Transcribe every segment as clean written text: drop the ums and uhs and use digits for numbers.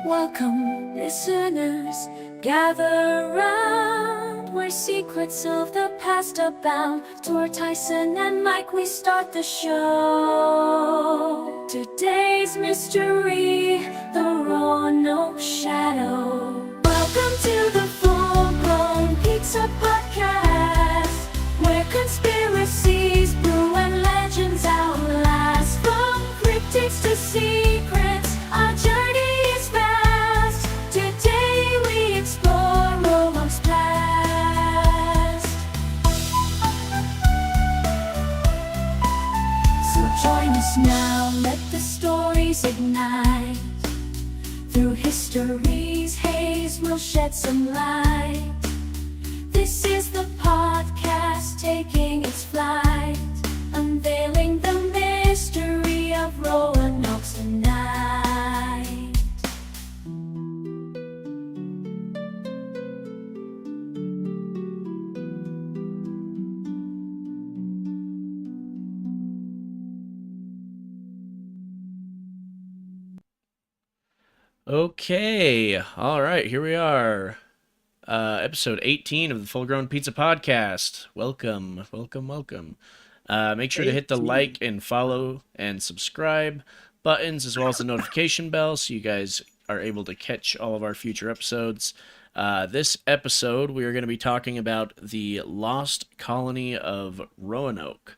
Welcome, listeners, gather round where secrets of the past abound. Tor, Tyson, and Mike, we start the show. Today's mystery, the Roanoke Shadow. Welcome to the Full-Grown Pizza Podcast, where conspiracies brew and legends outlast. From cryptics to secrets, our journey is vast. Today we explore Roanoke's past. So join us now, let the stories ignite. Through history's haze, we'll shed some light. This is the podcast taking its flight, unveiling the mystery of Roanoke tonight. Okay, all right, here we are. Episode 18 of the Full Grown Pizza Podcast. Welcome. Make sure to hit the like and follow and subscribe buttons, as well as the notification bell, so you guys are able to catch all of our future episodes. This episode, we are going to be talking about the Lost Colony of Roanoke.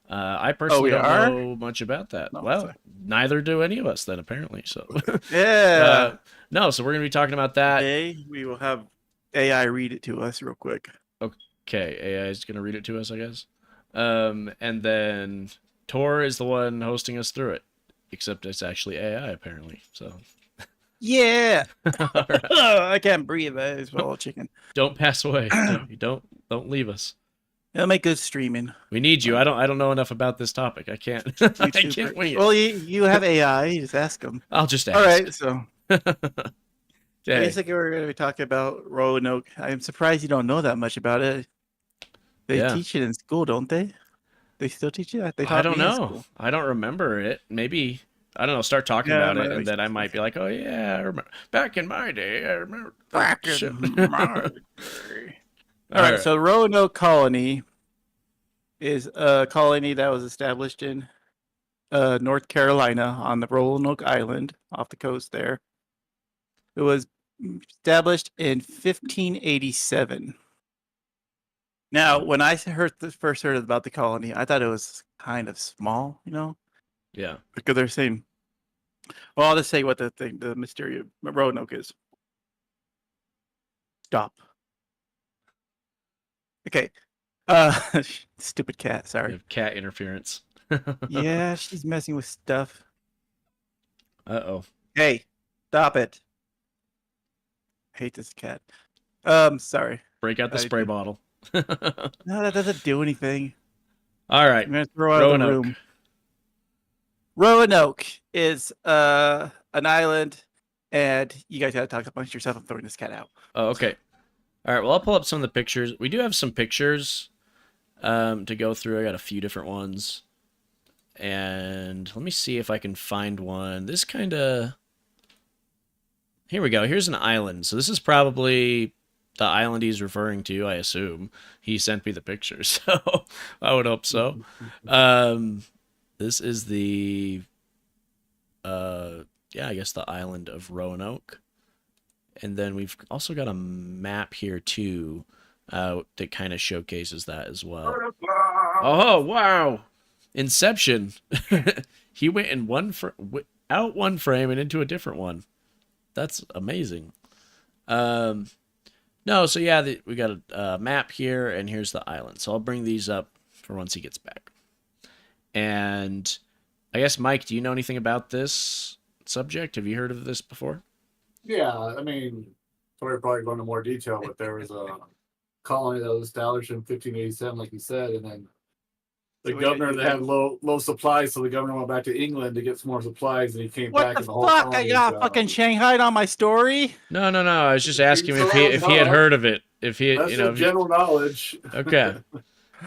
I personally don't know much about that. No, well, sorry. neither do any of us then, apparently. So, Yeah. no, so we're going to be talking about that. Today we will have AI read it to us real quick. Okay, AI is going to read it to us, I guess. And then Tor is the one hosting us through it, except it's actually AI, apparently. So, Yeah. all right. I can't breathe. That is all chicken. Don't pass away. Don't leave us. It'll make good streaming. We need you. I don't know enough about this topic. I can't. I can't wing it. Well, you have AI. You just ask them. I'll just ask. All right. So Okay. basically, we're going to be talking about Roanoke. I'm surprised you don't know that much about it. They Yeah. teach it in school, don't they? They still teach it? They I taught don't me in know. school. I don't remember it. Maybe, I don't know, start talking Yeah, about it, maybe and then I might be like, oh, yeah, I remember. Back in my day, I remember. Back Shit. in my day. All right. Alright. So Roanoke Colony is a colony that was established in North Carolina on the Roanoke Island off the coast there. It was established in 1587. Now, when I first heard about the colony, I thought it was kind of small, Yeah. because they're saying, well, I'll just say what the mystery of Roanoke is. Stop. Okay. Stupid cat, We sorry. have cat interference. Yeah, she's messing with stuff. Uh-oh. Hey, stop it. I hate this cat. Sorry. Break out the I spray did- bottle. No, that doesn't do anything. All right. I'm gonna throw out of the Roanoke. room. Roanoke is an island, and you guys gotta talk amongst yourself. I'm throwing this cat out. Oh, okay. All right. Well, I'll pull up some of the pictures. We do have some pictures to go through. I got a few different ones. And let me see if I can find one. This kind of... Here we go. Here's an island. So this is probably the island he's referring to, I assume. He sent me the pictures, so I would hope so. This is the... yeah, I guess the island of Roanoke. And then we've also got a map here, too, that kind of showcases that as well. Oh, wow! Inception. He went in out one frame and into a different one. That's amazing. No, so yeah, we got a map here, and here's the island. So I'll bring these up for once he gets back. And I guess, Mike, do you know anything about this subject? Have you heard of this before? Yeah, I mean, sorry, probably go into more detail, but there was a colony that was established in 1587, like you said, and then the So we governor didn't do that had low supplies, so the governor went back to England to get some more supplies, and he came What back the and the whole fuck? I colony got was, fucking Shanghaied on my story. No. I was just asking him if he had heard of it. If he, that's you know, just general knowledge. Okay.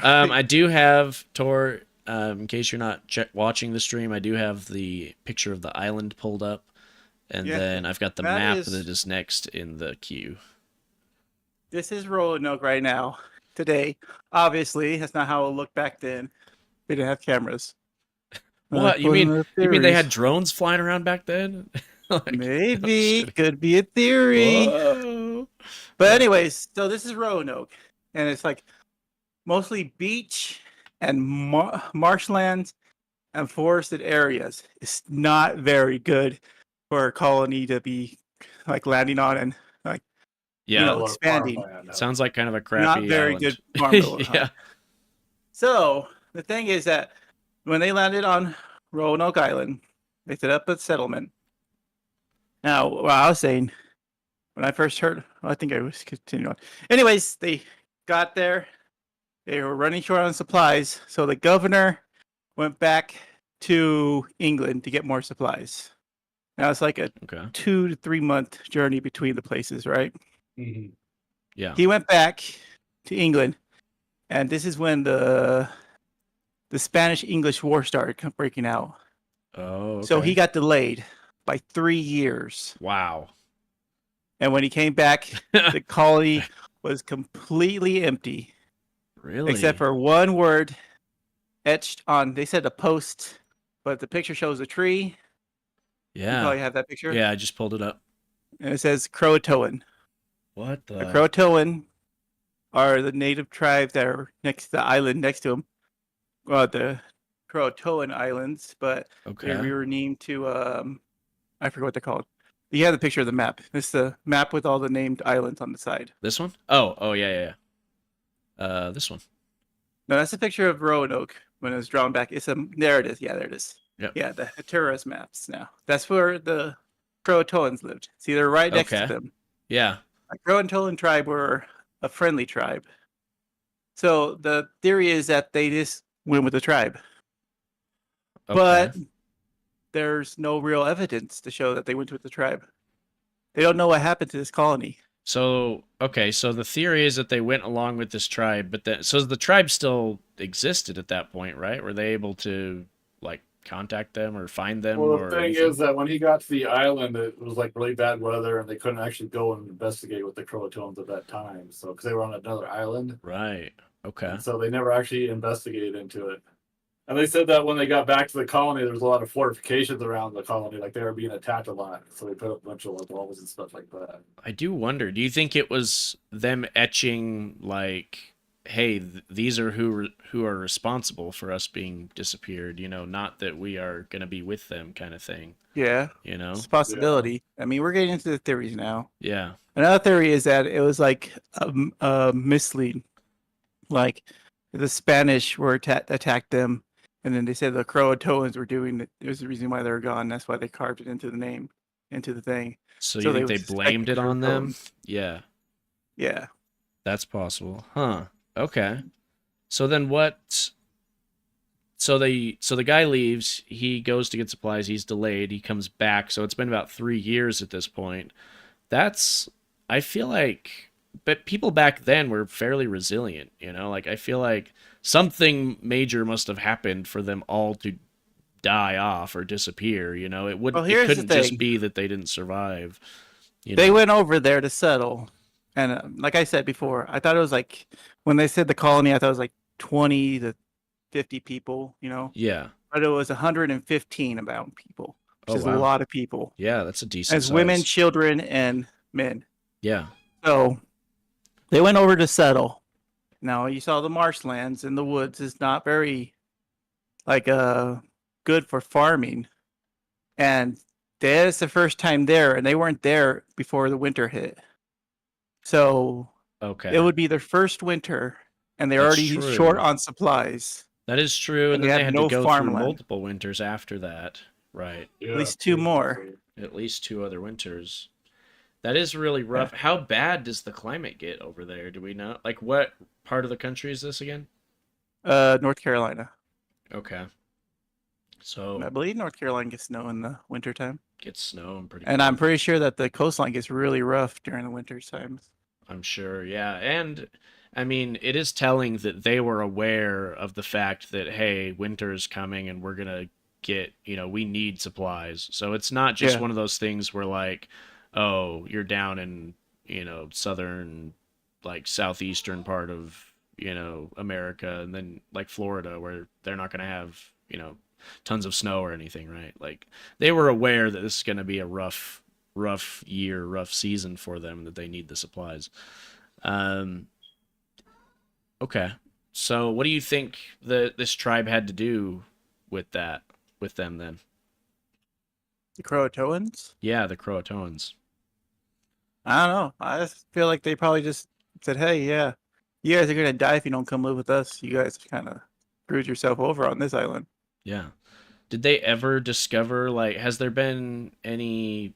I do have, Tor, in case you're not watching the stream, I do have the picture of the island pulled up. And Yeah, then I've got the that map is- that is next in the queue. This is Roanoke right now, today. Obviously, that's not how it looked back then. They didn't have cameras. What? You mean they had drones flying around back then? Like, I'm just Maybe kidding. could be a theory. Whoa. But anyways, so this is Roanoke, and it's like mostly beach and marshlands and forested areas. It's not very good for a colony to be like landing on and like Yeah, know, expanding. sounds like kind of a not crappy very island. good farmable. Yeah. So the thing is that when they landed on Roanoke Island, they set up a settlement. Now, what I was saying when I first heard, I think I was continuing on. Anyways, they got there. They were running short on supplies, so the governor went back to England to get more supplies. Now it's like a Okay. 2 to 3 month journey between the places, right? Mhm. Yeah. He went back to England, and this is when the Spanish-English War started breaking out. Oh, okay. So he got delayed by 3 years. Wow. And when he came back, the colony was completely empty, Really? except for one word etched on. They said a post, but the picture shows a tree. You probably Yeah. have that picture. Yeah, I just pulled it up. And it says Croatoan. What The the? Croatoan are the native tribe that are next to the island next to them. Well, the Croatoan Islands, but they Okay. were named to I forget what they're called. You have the picture of the map. It's the map with all the named islands on the side. This one? Oh, yeah. This one. No, that's a picture of Roanoke when it was drawn back. There it is. Yeah, there it is. Yep. Yeah, the Hatteras maps now. That's where the Croatoans lived. See, they're right next to Okay. them. Yeah. The Croatoan tribe were a friendly tribe. So the theory is that they just went with the tribe. Okay. But there's no real evidence to show that they went with the tribe. They don't know what happened to this colony. So, okay, so the theory is that they went along with this tribe, but then, so the tribe still existed at that point, right? Were they able to, like, contact them or find them? Well, or the thing anything? is that when he got to the island, it was like really bad weather, and they couldn't actually go and investigate with the Croatoans at that time. So, because they were on another island, Right. Okay. and so they never actually investigated into it. And they said that when they got back to the colony, there was a lot of fortifications around the colony, like they were being attacked a lot. So they put up a bunch of like walls and stuff like that. I do wonder, do you think it was them etching, like, hey, these are who are responsible for us being disappeared, you know, not that we are going to be with them kind of thing, Yeah, you know? it's a possibility. I mean, we're getting into the theories now. Yeah. Another theory is that it was like a mislead. Like the Spanish were attacked them, and then they said the Croatoans were doing it. There's the reason why they were gone. That's why they carved it into the name, into the thing. So So you they think they would suspect blamed the it on them? Croatoans. Yeah. Yeah. That's possible. Huh. Okay. So then what? So the guy leaves, he goes to get supplies, he's delayed, he comes back. So it's been about 3 years at this point. That's, I feel like, but people back then were fairly resilient, you know? Like, I feel like something major must have happened for them all to die off or disappear, you know? It Well, it here's the couldn't just thing. be that they didn't survive. You They know? went over there to settle, and like I said before, I thought it was like when they said the colony, I thought it was like 20 to 50 people, you know, Yeah. but it was 115 about people, which Oh, is a wow. lot of people, Yeah, that's a decent as women, size. children, and men. Yeah. So they went over to settle. Now you saw the marshlands and the woods is not very like good for farming, and that's the first time there, and they weren't there before the winter hit. So Okay. it would be their first winter, and they're That's already true. short on supplies. That is true, and And then they they had had no to go through farmland. multiple winters after that. Right. Yeah, At least 2 more. At least 2 other winters. That is really rough. How bad does the climate get over there? Do we know? Like, what part of the country is this again? North Carolina. Okay. I So, believe North Carolina gets snow in the wintertime. gets snow and pretty And cold, I'm pretty sure that the coastline gets really rough during the winter times. I'm sure, yeah. And, I mean, it is telling that they were aware of the fact that, hey, winter is coming and we're going to get, we need supplies. So it's not just one of those things where like, oh, you're down in, southern, like southeastern part of, America, and then like Florida where they're not going to have, tons of snow or anything, right? Like they were aware that this is going to be a rough year, rough season for them, that they need the supplies. Okay. So what do you think this tribe had to do with them then? The Croatoans? Yeah, the Croatoans. I don't know. I just feel like they probably just said, hey, yeah, you guys are going to die if you don't come live with us. You guys kind of screwed yourself over on this island. Yeah. Did they ever discover, like, has there been any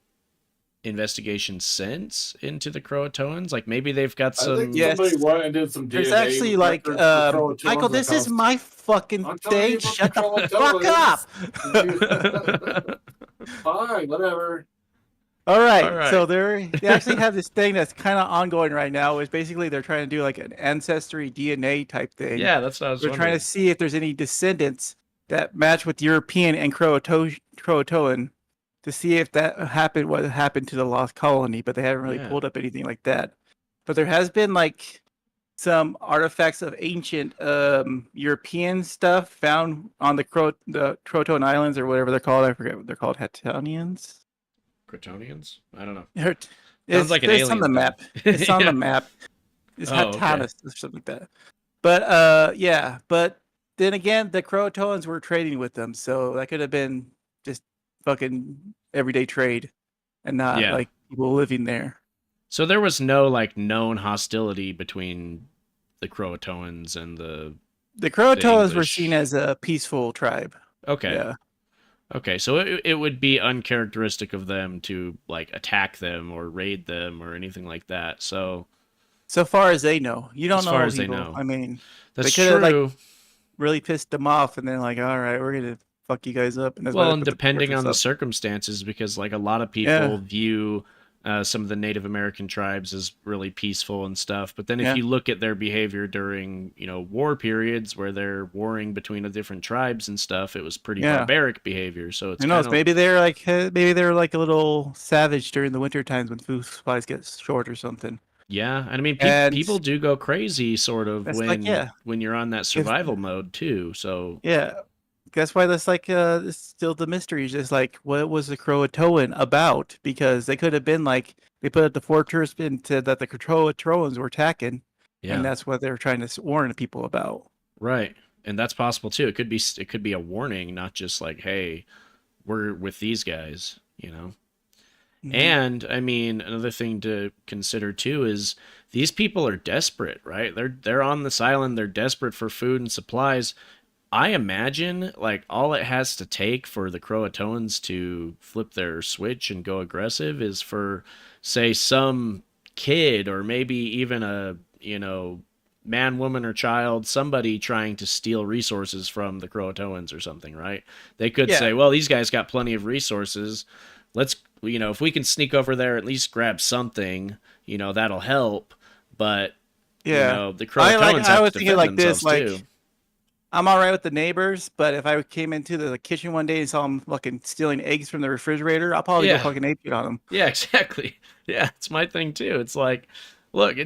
investigation since into the Croatoans? Like maybe they've got some. I think somebody went and did some DNA. There's actually like Michael, this is my fucking thing. Shut the fuck up. Fine, whatever. All right. So they actually have this thing that's kind of ongoing right now. Is basically they're trying to do like an ancestry DNA type thing. Yeah, that's what I was. They're trying to see if there's any descendants that match with European and Croatoan, to see if that happened, what happened to the Lost Colony, but they haven't really pulled up anything like that. But there has been like some artifacts of ancient European stuff found on the Croatoan Islands or whatever they're called. I forget what they're called. Hattonians? Crotonians? I don't know. Sounds like an alien. On the map. It's on the map. It's Hattonus or something like that. But yeah. But then again, the Croatoans were trading with them, so that could have been just fucking everyday trade and not like people living there. So there was no like known hostility between the Croatoans and the Croatoans were seen as a peaceful tribe. Okay. Yeah. Okay, so it would be uncharacteristic of them to like attack them or raid them or anything like that. So far as they know, you don't know. As far as they know, I mean, that's they could have true. Like really pissed them off, and then like, all right, we're gonna fuck you guys up. And depending on the circumstances, because like a lot of people view some of the Native American tribes as really peaceful and stuff, but then if you look at their behavior during war periods where they're warring between the different tribes and stuff, it was pretty barbaric behavior. So it's maybe they're like a little savage during the winter times when food supplies get short or something. Yeah, and I mean people do go crazy sort of when you're on that survival mode too. So that's why that's like it's still the mystery is just like, what was the Croatoan about? Because they could have been like, they put up the fortress into that the Croatoans were attacking, and that's what they were trying to warn people about. Right, and that's possible too. It could be a warning, not just like, hey, we're with these guys, Mm-hmm. And I mean, another thing to consider too is these people are desperate, right? They're on this island. They're desperate for food and supplies. I imagine like all it has to take for the Croatoans to flip their switch and go aggressive is for, say, some kid or maybe even a, man, woman, or child, somebody trying to steal resources from the Croatoans or something, right? They could say, well, these guys got plenty of resources. Let's, if we can sneak over there, at least grab something, that'll help. But, the Croatoans I was thinking like this, like, too. I'm all right with the neighbors, but if I came into the kitchen one day and saw them fucking stealing eggs from the refrigerator, I'll probably go fucking ape on them. Yeah, exactly. Yeah, it's my thing too. It's like, look,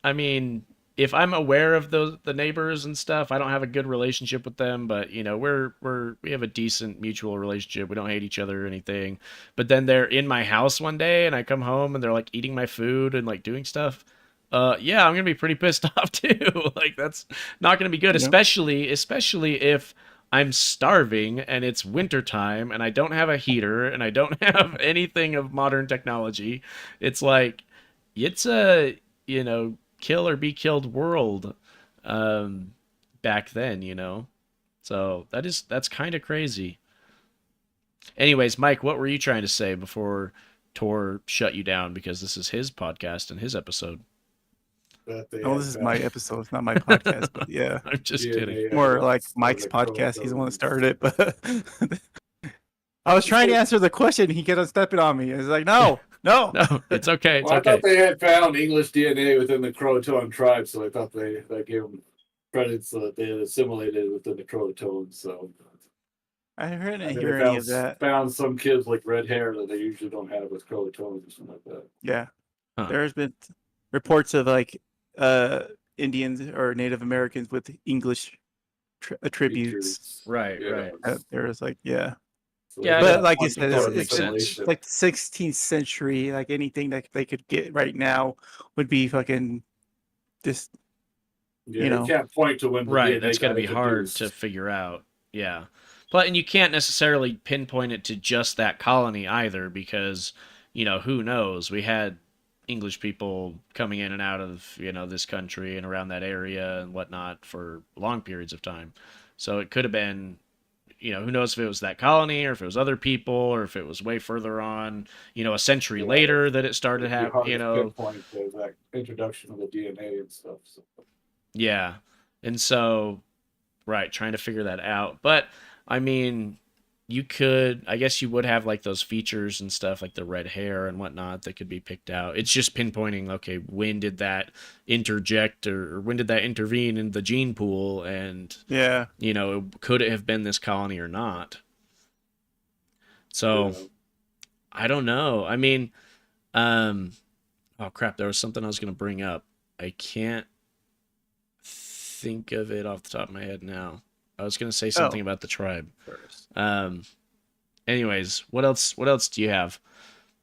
I mean, if I'm aware of the neighbors and stuff, I don't have a good relationship with them, but we have a decent mutual relationship. We don't hate each other or anything. But then they're in my house one day and I come home and they're like eating my food and like doing stuff. I'm gonna be pretty pissed off too. Like that's not gonna be good, especially if I'm starving and it's wintertime and I don't have a heater and I don't have anything of modern technology. It's like it's a kill or be killed world back then, so that's kind of crazy. Anyways, Mike, what were you trying to say before Tor shut you down, because this is his podcast and his episode? This is my episode. It's not my podcast, but yeah. I'm just kidding. More like Mike's podcast. He's the one that started it, but I was trying to answer the question. He kept on stepping on me. It's like, no, it's okay. It's I okay. thought they had found English DNA within the Croatoan tribe, so I thought they gave them credit so that they had assimilated within the Croatoans. So I didn't And then hear they any of that. found some kids like red hair that they usually don't have with curly toes or something like that. Yeah, Huh. there's been reports of like Indians or Native Americans with English attributes. Right, Yeah. right. There was like, yeah. So Yeah, But that like you makes said, totally it's sense. like the 16th century. Like anything that they could get right now would be fucking just, Yeah, you you know. can't point to when the Right, DNA that's going to got be hard introduced. to figure out. Yeah. But and you can't necessarily pinpoint it to just that colony either because, who knows? We had English people coming in and out of, this country and around that area and whatnot for long periods of time. So it could have been, who knows if it was that colony or if it was other people or if it was way further on, a century later that it started It'd be hard happening, to pinpoint the exact introduction of the DNA and stuff. So. Yeah. And so, right, trying to figure that out. But, I mean, I guess you would have like those features and stuff like the red hair and whatnot that could be picked out. It's just pinpointing, okay, when did that interject or when did that intervene in the gene pool? And, Yeah. could it have been this colony or not? So, I don't know. I mean, oh crap, there was something I was going to bring up. I can't think of it off the top of my head now. I was going to say something about the tribe. Anyways, what else do you have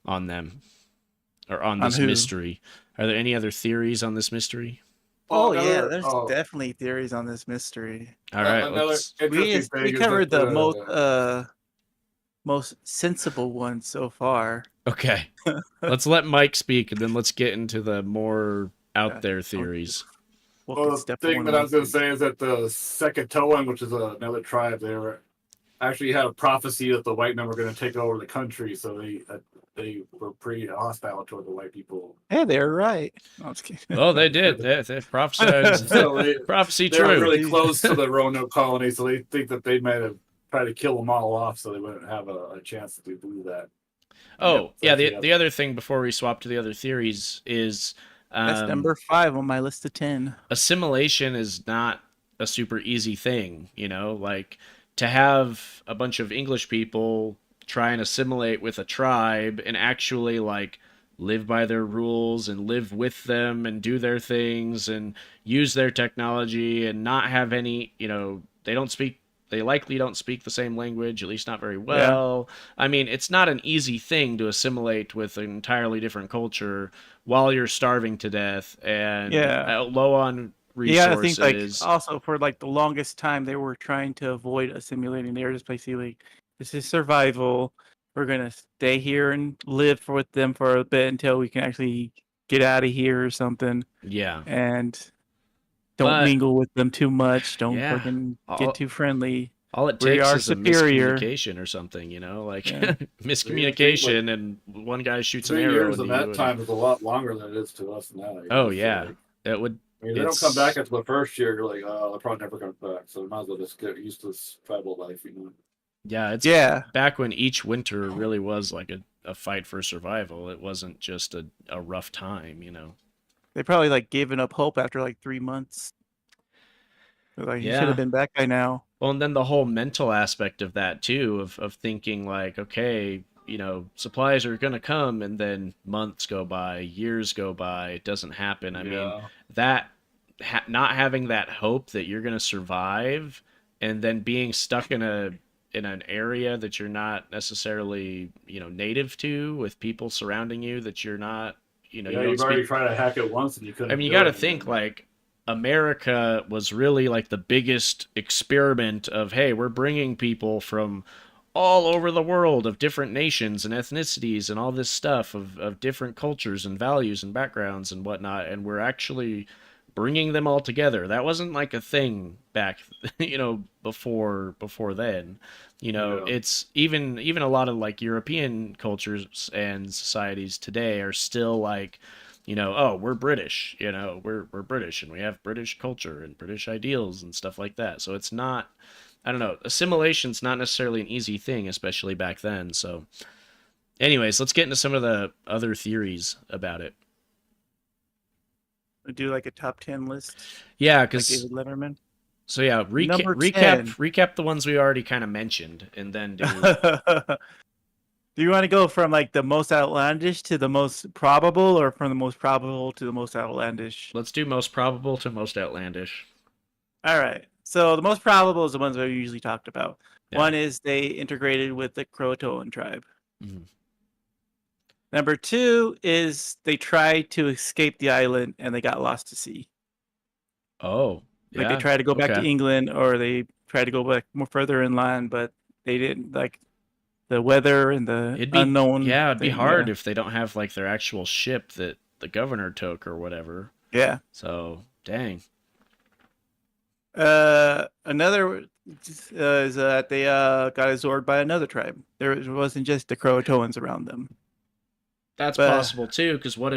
on them or on this mystery? Are there any other theories on this mystery? Oh yeah, there's definitely theories on this mystery. All right, we covered the most sensible one so far. Okay. Let's let Mike speak and then let's get into the more out there theories. Well, the thing that I was going to say is that the Secatoan, which is another tribe, actually had a prophecy that the white men were going to take over the country, so they were pretty hostile toward the white people. Hey, they're right. No, I'm just kidding. Oh, they did. They prophesied. Prophecy true. They were really close to the Roanoke colony, so they think that they might have tried to kill them all off, so they wouldn't have a chance to do that. Oh, yeah. The other thing before we swap to the other theories is that's number 5 on my list of 10. Assimilation is not a super easy thing, like to have a bunch of English people try and assimilate with a tribe and actually like live by their rules and live with them and do their things and use their technology and not have any, they likely don't speak the same language, at least not very well. Yeah. I mean, it's not an easy thing to assimilate with an entirely different culture while you're starving to death and low on resources. Yeah, I think like also for like the longest time they were trying to avoid assimilating. They were just basically, this is survival. We're gonna stay here and live with them for a bit until we can actually get out of here or something. Yeah, and don't mingle with them too much. Don't fucking get too friendly. All it takes is a miscommunication or something, miscommunication, and one guy shoots an arrow. 3 years of that time is a lot longer than it is to us now. Oh yeah, that would. I mean, they don't come back after the first year. You're like, oh, they're probably never coming back. So they might as well just get used to this tribal life, Yeah, it's back when each winter really was like a fight for survival. It wasn't just a rough time, They probably like given up hope after like 3 months. They're like, you should have been back by now. Well, and then the whole mental aspect of that too, of thinking like, okay, supplies are gonna come, and then months go by, years go by, it doesn't happen. I mean, that not having that hope that you're gonna survive, and then being stuck in an area that you're not necessarily native to, with people surrounding you that you're not you've already tried to hack it once and you couldn't. I mean, you got to think like America was really like the biggest experiment of, hey, we're bringing people from all over the world of different nations and ethnicities and all this stuff of different cultures and values and backgrounds and whatnot, and we're actually bringing them all together. That wasn't like a thing back, before then. It's even a lot of like European cultures and societies today are still like, oh, we're British, we're British and we have British culture and British ideals and stuff like that. So it's not, I don't know, assimilation's not necessarily an easy thing, especially back then. So anyways, let's get into some of the other theories about it. Do like a top 10 list. Yeah, because like David Letterman. So yeah, Number 10. recap the ones we already kind of mentioned, and then do. Do you want to go from like the most outlandish to the most probable, or from the most probable to the most outlandish? Let's do most probable to most outlandish. All right. So the most probable is the ones that we usually talked about. Yeah. One is they integrated with the Croatoan tribe. Mhm. Number 2 is they tried to escape the island and they got lost to sea. Oh, yeah. Like they tried to go back to England, or they tried to go back more further inland, but they didn't. Like the weather and the unknown. Yeah, it'd be hard if they don't have like their actual ship that the governor took or whatever. Yeah. So dang. Another is that they got absorbed by another tribe. There wasn't just the Croatoans around them. That's possible too, because what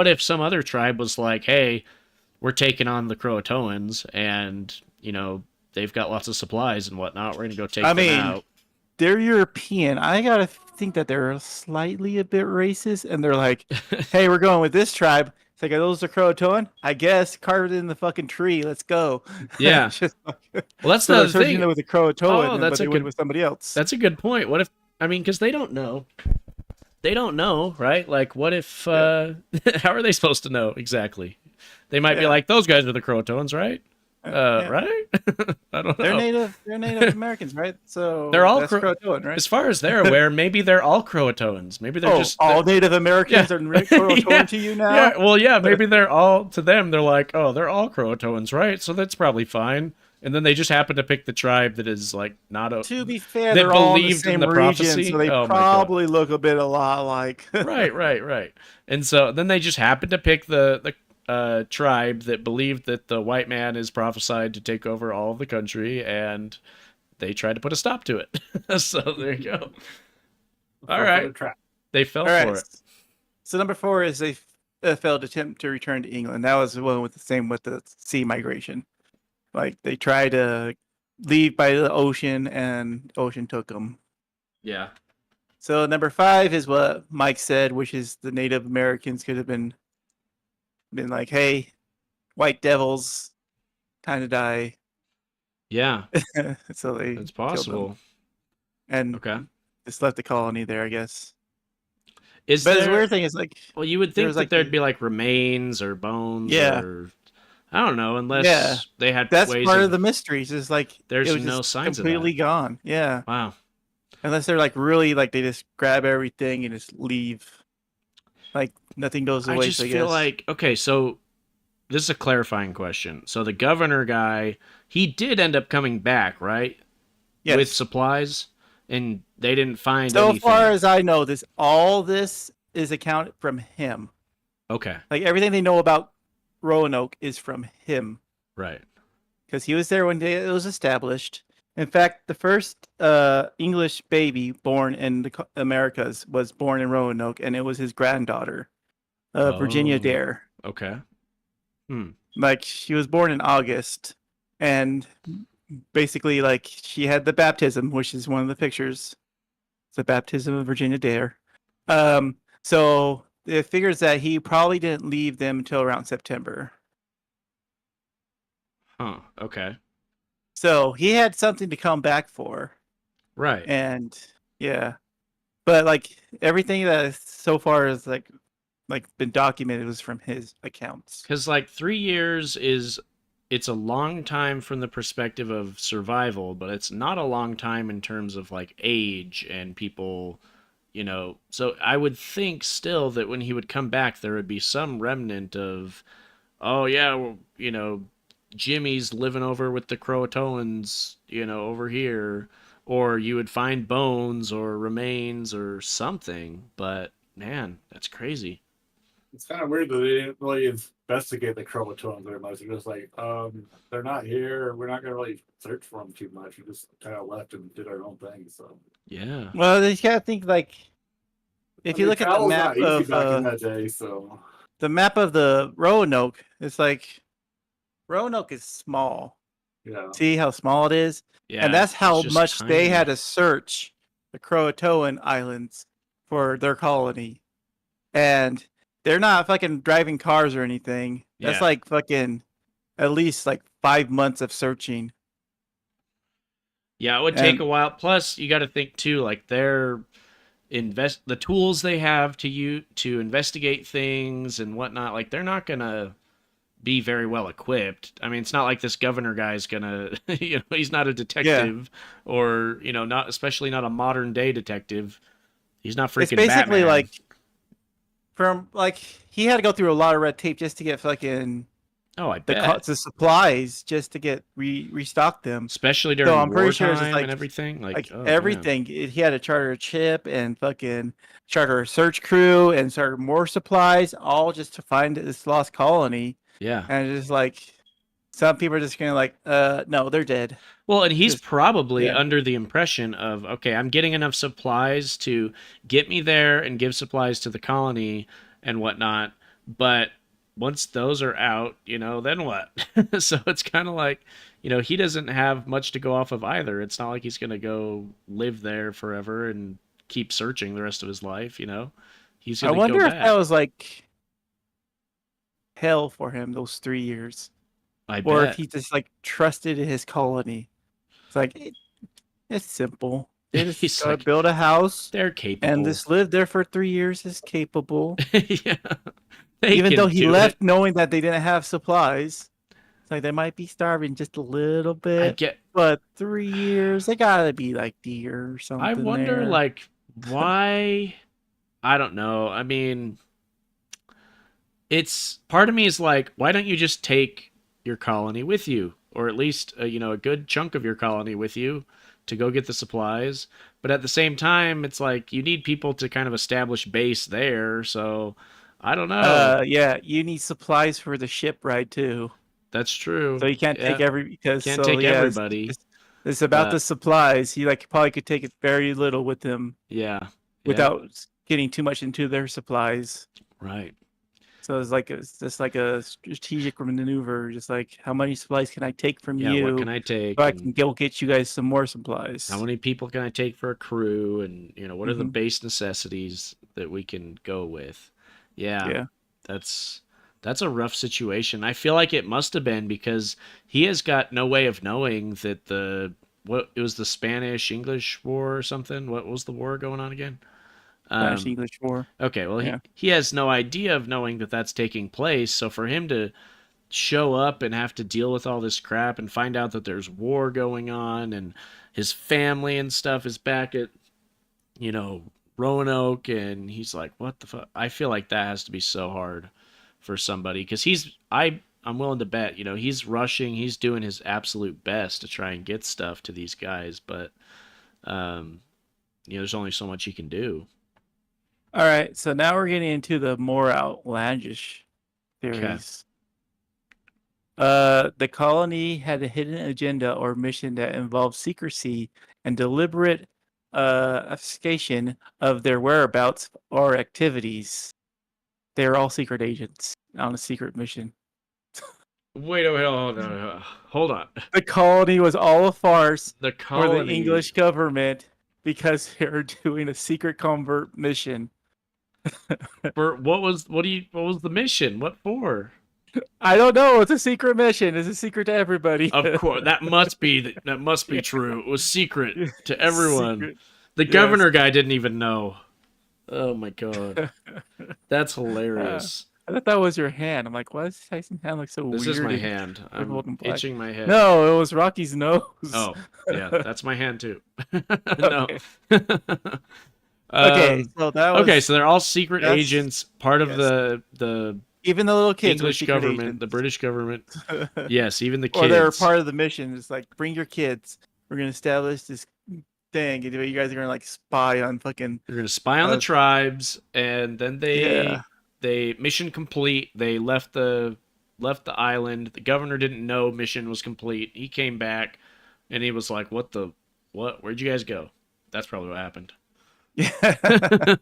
if some other tribe was like, hey, we're taking on the Croatoans, and they've got lots of supplies and whatnot. We're gonna go take them out. They're European. I gotta think that they're slightly a bit racist, and they're like, hey, we're going with this tribe. It's like, are those the Croatoan? I guess carved in the fucking tree. Let's go. Yeah. Well, that's the thing. With the Croatoan, but they went with somebody else. That's a good point. What if? I mean, because they don't know. They don't know, right? Like, what if? How are they supposed to know exactly? They might be like, those guys are the Croatoans, right? Right? I don't know. They're Native Americans, right? So they're all Croatoan, right? As far as they're aware, maybe they're all Croatoans. Maybe they're just all Native Americans are Croatoan to you now. Yeah, well, yeah, maybe they're all to them. They're like, oh, they're all Croatoans, right? So that's probably fine. And then they just happen to pick the tribe that is like not a. To be fair, they're all in the same region, so they probably look a bit a lot like. Right. And so then they just happen to pick the tribe that believed that the white man is prophesied to take over all of the country, and they tried to put a stop to it. So there you go. All right, they fell for it. So number 4 is they failed attempt to return to England. That was the one with the sea migration. Like they tried to leave by the ocean, and ocean took them. Yeah. So number 5 is what Mike said, which is the Native Americans could have been like, hey, white devils, time to die. Yeah. So it's possible. And just left the colony there, I guess. But the weird thing is, like, well, you would think that there'd be like remains or bones, or I don't know, unless they had. That's ways part of the mysteries. Is like there's no signs of that. Completely gone. Yeah. Wow. Unless they're like really like they just grab everything and just leave. Like nothing goes away. I just feel like, okay, so this is a clarifying question. So the governor guy, he did end up coming back, right? Yes. With supplies, and they didn't find anything. So far as I know, all this is accounted from him. Okay. Like everything they know about Roanoke is from him. Right. Because he was there when it was established. In fact, the first English baby born in the Americas was born in Roanoke, and it was his granddaughter, Virginia Dare. Okay. Like she was born in August, and basically, like she had the baptism, which is one of the pictures. It's the baptism of Virginia Dare. So it figures that he probably didn't leave them until around September. Huh. Okay. So he had something to come back for. Right. And but like everything that so far is like been documented was from his accounts. Because like 3 years it's a long time from the perspective of survival, but it's not a long time in terms of like age and people, So I would think still that when he would come back, there would be some remnant of, oh yeah, well, Jimmy's living over with the Croatoans, over here, or you would find bones or remains or something. But man, that's crazy. It's kind of weird that they didn't really investigate the Croatoans very much. They're just like, they're not here. We're not going to really search for them too much. We just kind of left and did our own thing. So yeah. Well, they gotta think like if you look at the map of back in that day, so the map of the Roanoke, it's like Roanoke is small. Yeah. See how small it is? Yeah. And that's how much tiny. they had to search the Croatoan Islands for their colony. And they're not fucking driving cars or anything. That's like fucking at least like 5 months of searching. Yeah, it would take a while. Plus, you got to think too, like the tools they have to investigate things and whatnot. Like they're not gonna be very well equipped. I mean, it's not like this governor guy's gonna, he's not a detective, or not especially not a modern day detective. He's not freaking It's basically Batman. like he had to go through a lot of red tape just to get fucking I bet the supplies just to get restock them. especially during I'm pretty sure wartime it's just and everything. Like everything. He had to charter a ship and fucking charter a search crew and start more supplies, all just to find this lost colony. Yeah. And it's just like some people are just gonna like, no, they're dead. Well, and he's Just- probably yeah. under the impression of, okay, I'm getting enough supplies to get me there and give supplies to the colony and whatnot. But once those are out, then what? So it's kind of like, he doesn't have much to go off of either. It's not like he's going to go live there forever and keep searching the rest of his life, He's I going to wonder go if back. that was like hell for him those 3 years, I or bet. if he just like trusted his colony. It's like it's simple. They He's just gotta like, build a house They're capable. and just live there for 3 years is capable. Yeah. Even though he do left it. knowing that they didn't have supplies. It's like they might be starving just a little bit. But 3 years, they gotta be like deer or something. I wonder, there. like, why? I don't know. I mean, it's part of me is like, why don't you just take your colony with you, or at least a good chunk of your colony with you to go get the supplies? But at the same time, it's like you need people to kind of establish base there. So I don't know. Yeah, you need supplies for the ship ride too. That's true. So you can't take everybody. It's about the supplies. He probably could take it very little with him. Yeah. Without getting too much into their supplies. Right. So it's just like a strategic maneuver. Just like, how many supplies can I take from you? What can I take? So I can go get you guys some more supplies. How many people can I take for a crew? And what are the base necessities that we can go with? Yeah. That's a rough situation. I feel like it must have been because he has got no way of knowing that it was the Spanish-English War or something. What was the war going on again? Spanish-English War. Okay, well, he has no idea of knowing that that's taking place. So for him to show up and have to deal with all this crap and find out that there's war going on and his family and stuff is back at, Roanoke, and he's like, what the fuck? I feel like that has to be so hard for somebody because I'm willing to bet, he's rushing, he's doing his absolute best to try and get stuff to these guys, but there's only so much he can do. All right, so now we're getting into the more outlandish theories. The colony had a hidden agenda or mission that involved secrecy and deliberate obfuscation of their whereabouts or activities. They're all secret agents on a secret mission. Wait, hold on. The colony was all a farce for the English government because they were doing a secret covert mission. What was the mission? What for? I don't know. It's a secret mission. It's a secret to everybody. Of course, that must be true. It was secret to everyone. Secret. The governor guy didn't even know. Oh my god, that's hilarious. I thought that was your hand. I'm like, why does Tyson's hand look so weird? This is my hand. I'm itching my head. No, it was Rocky's nose. Oh, yeah, that's my hand too. No. Okay, so that was so they're all secret agents, part of the even the little kids English government, agents. The British government. Yes, even the kids. Or they're part of the mission. It's like, bring your kids. We're gonna establish this thing. You guys are gonna like spy on fucking. They're gonna spy on the tribes, and then they mission complete. They left the island. The governor didn't know mission was complete. He came back, and he was like, "What? Where'd you guys go?" That's probably what happened. Yeah.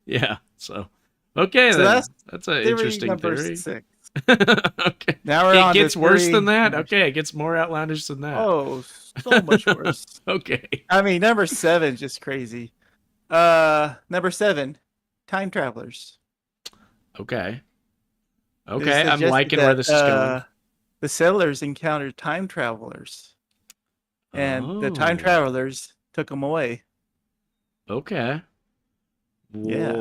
Yeah. So, okay, so that's an interesting theory. 6. Okay. Now we're it gets worse than that. Okay, it gets more outlandish than that. Oh, so much worse. Okay. I mean, number 7 is just crazy. Number 7, time travelers. Okay. Okay, I'm liking where this is going. the settlers encountered time travelers, and the time Oh. travelers took them away. Okay. Yeah.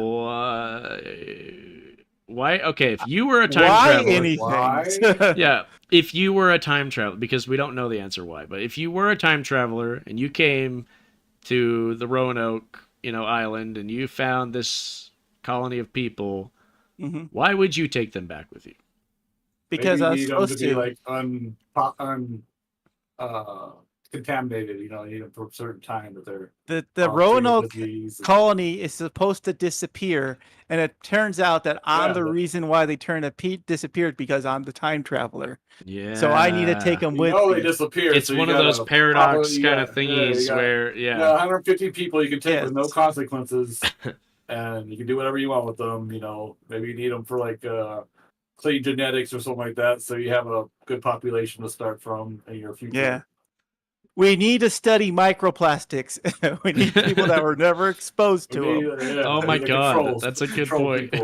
Why? Okay, if you were a time Why traveler, anything? yeah, if you were a time traveler, because we don't know the answer why, but if you were a time traveler and you came to the Roanoke, island, and you found this colony of people, hmm why would you take them back with you? Because Maybe I you was need them to supposed be to. like contaminated. You need them for a certain time, but they're The all free of Roanoke disease. colony is supposed to disappear, and it turns out that I'm Yeah, the but- reason why they disappeared because I'm the time traveler. Yeah. So I need to take them You with know they me. disappear. It's so you one of those gotta paradox probably- kind yeah, of thingies you got- where, You got 150 people you can take with no Yes. consequences, and you can do whatever you want with them. Maybe you need them for like clean genetics or something like that, so you have a good population to start from in your future. Yeah. We need to study microplastics. We need people that were never exposed to them. oh my god, that's a good point.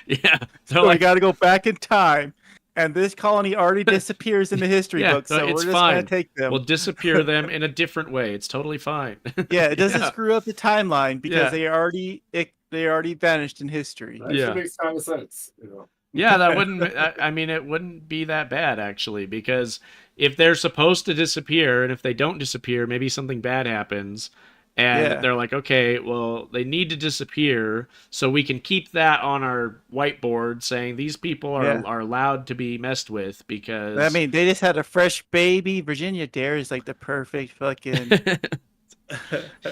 Yeah. So we got to go back in time, and this colony already disappears in the history Yeah, book. So it's we're just gonna fine. take them. We'll disappear them in a different way. It's totally fine. Yeah, it doesn't Yeah. screw up the timeline because Yeah. they already vanished in history. That Yeah. actually makes kind of sense. Yeah, that wouldn't. I mean, it wouldn't be that bad actually, because if they're supposed to disappear, and if they don't disappear, maybe something bad happens, and Yeah. they're like, okay, well, they need to disappear, so we can keep that on our whiteboard, saying these people are allowed to be messed with because. I mean, they just had a fresh baby. Virginia Dare is like the perfect fucking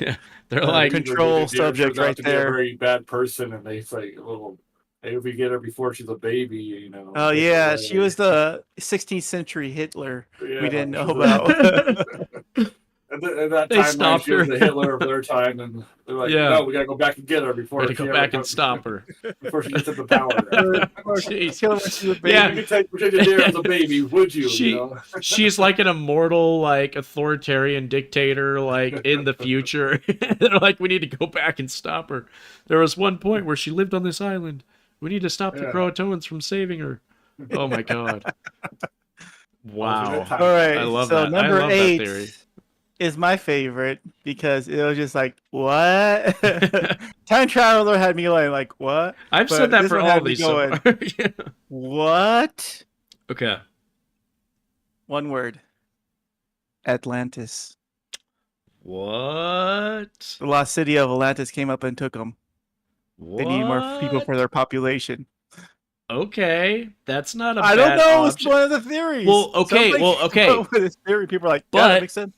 Yeah, they're like, control Virginia Dare subject turns out right to be a there. very bad person, and they say, "Well, hey, if we get her before she's a baby, Oh take her yeah, away." she was the 16th century Hitler Yeah, we didn't know she's about. At that They time, stopped she was her. the Hitler of their time, and they're like, Yeah. "No, we gotta go back and get her before gotta she go ever back and comes- stop her. before she gets into power." Jeez. Kill her when she was a baby. Yeah. You could take Virginia Dare as a baby, would you? She- She's like an immortal, like authoritarian dictator, like in the future. They're like, we need to go back and stop her. There was one point where she lived on this island. We need to stop the Yeah. Croatoans from saving her. Oh my god! Wow. All right, I love so that. number I love 8 that theory. is my favorite because it was just like, what? Time Traveler had me like, what? I've But said that this for one all had me these so going, far. Yeah. What? Okay. One word. Atlantis. What? The lost city of Atlantis came up and took them. They need more people What? for their population. Okay, that's not a I bad don't know. It's option. one of the theories. Well, okay, Somebody well, came okay. up with this theory. People are like, yeah, But- that makes sense.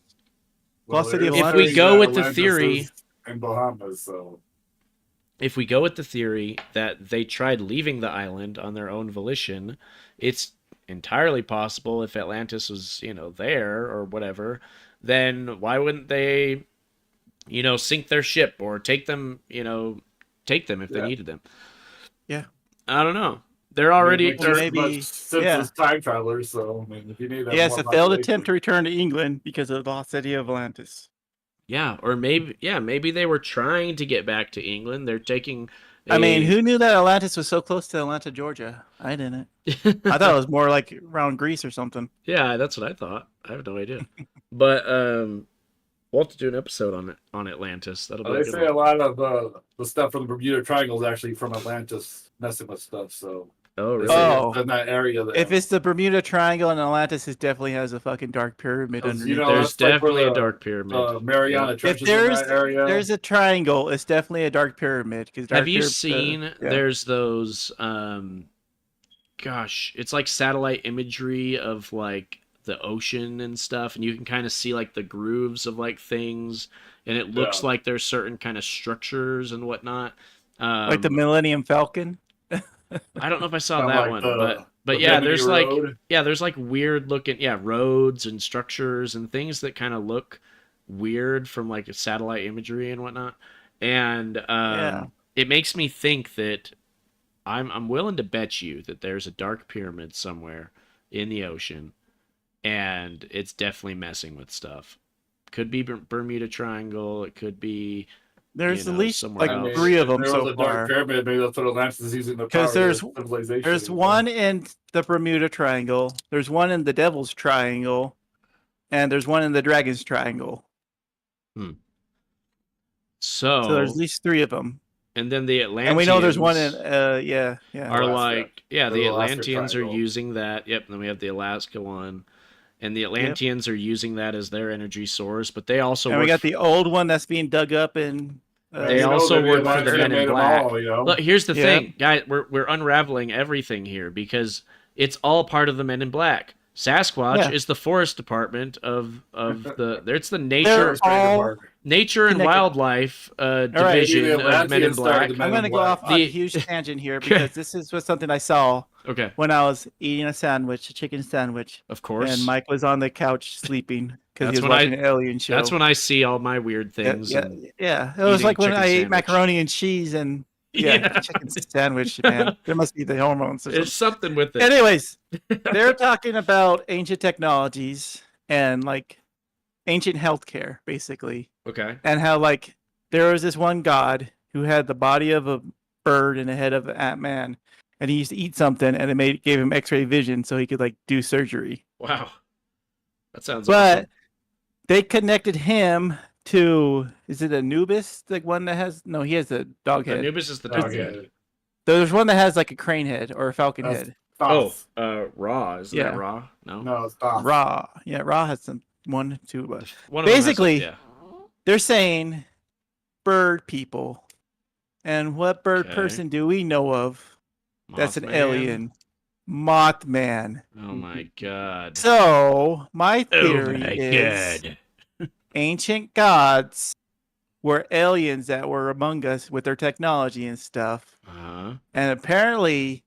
Lost City of If Atlantis. we go with the theory- in Bahamas, so If we go with the theory that they tried leaving the island on their own volition, it's entirely possible if Atlantis was, there or whatever, then why wouldn't they, sink their ship or take them if they Yeah. needed them? Yeah. I don't know. They're already. Or maybe- since yeah. it's time travelers, so I mean, if you need that, Yes, more a failed population- attempt to return to England because of the lost city of Atlantis. Yeah, or maybe they were trying to get back to England. They're taking. I mean, who knew that Atlantis was so close to Atlanta, Georgia? I didn't. I thought it was more like around Greece or something. Yeah, that's what I thought. I have no idea. But we'll have to do an episode on Atlantis. That'll be a They good say a one. lot of the stuff from the Bermuda Triangle is actually from Atlantis messing with stuff. So Oh, they really? say Oh. it's in that area. There. If it's the Bermuda Triangle and Atlantis, it definitely has a fucking dark pyramid Because, underneath. There's that's like definitely where a the- dark pyramid. Mariana If Trench is in there's that area. there's a triangle, it's definitely a dark pyramid. Have you seen? yeah. There's those. It's like satellite imagery of like the ocean and stuff, and you can kind of see like the grooves of like things, and it looks Yeah. like there's certain kind of structures and whatnot. like the Millennium Falcon? I don't know if I saw Kinda that like one, the- but the yeah, Bimini there's like Road. there's like weird looking roads and structures and things that kind of look weird from like satellite imagery and whatnot, and Yeah. it makes me think that I'm willing to bet you that there's a dark pyramid somewhere in the ocean, and it's definitely messing with stuff. Could be Bermuda Triangle. It could be There's you at know, least somewhere like else. 3 of if them there was so a dark far. pyramid, maybe that's what Atlantis is using the power Because of their civilization. there's one in the Bermuda Triangle, there's one in the Devil's Triangle, and there's one in the Dragon's Triangle. So there's at least 3 of them. And then the Atlanteans. And we know there's one in yeah. Are like the Alaska Atlanteans are Triangle. using that. Yep, and then we have the Alaska one. And the Atlanteans are using that as their energy source, but they also and we got the old one that's being dug up in they also work for the Men in Black. All, you know? Look, here's the thing, guys. We're unraveling everything here because it's all part of the Men in Black. Sasquatch is the forest department of the. It's the nature and wildlife division of Men in Black. I'm going to go off on a huge tangent here because this is something I saw. Okay. When I was eating a chicken sandwich. Of course. And Mike was on the couch sleeping because he was watching an alien show. That's when I see all my weird things. Yeah. It was like when I ate macaroni and cheese and chicken sandwich, man. There must be the hormones. There's something with it. Anyways, they're talking about ancient technologies and like ancient healthcare, basically. Okay. And how like there was this one god who had the body of a bird and the head of a man, and he used to eat something, and it gave him X-ray vision, so he could like do surgery. Wow, that sounds. But awesome. They connected him to, is it Anubis, the one that has? No, he has a dog head. Anubis is the dog head. There's one that has like a crane head or a falcon head. Ra. Isn't that Ra? No, it's Thoth. Ra. Yeah, Ra has some 1, 2, but one basically, they're saying bird people. And what bird person do we know of? That's an alien. Mothman. Oh my god. So my theory is ancient gods were aliens that were among us with their technology and stuff. And apparently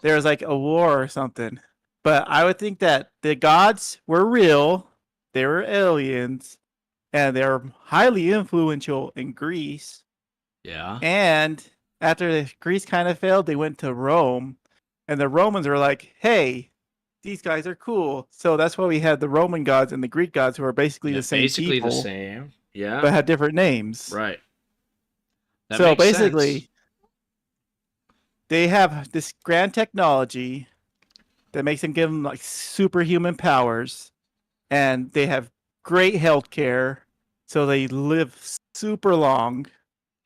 there was like a war or something. But I would think that the gods were real. They were aliens. And they were highly influential in Greece. Yeah. And after Greece kind of failed, they went to Rome. And the Romans were like, hey, these guys are cool. So that's why we had the Roman gods and the Greek gods who are basically the same people. Basically the same. Yeah. But have different names. Right. That so makes basically, sense. They have this grand technology that makes them give them like superhuman powers. And they have great health care. So they live super long.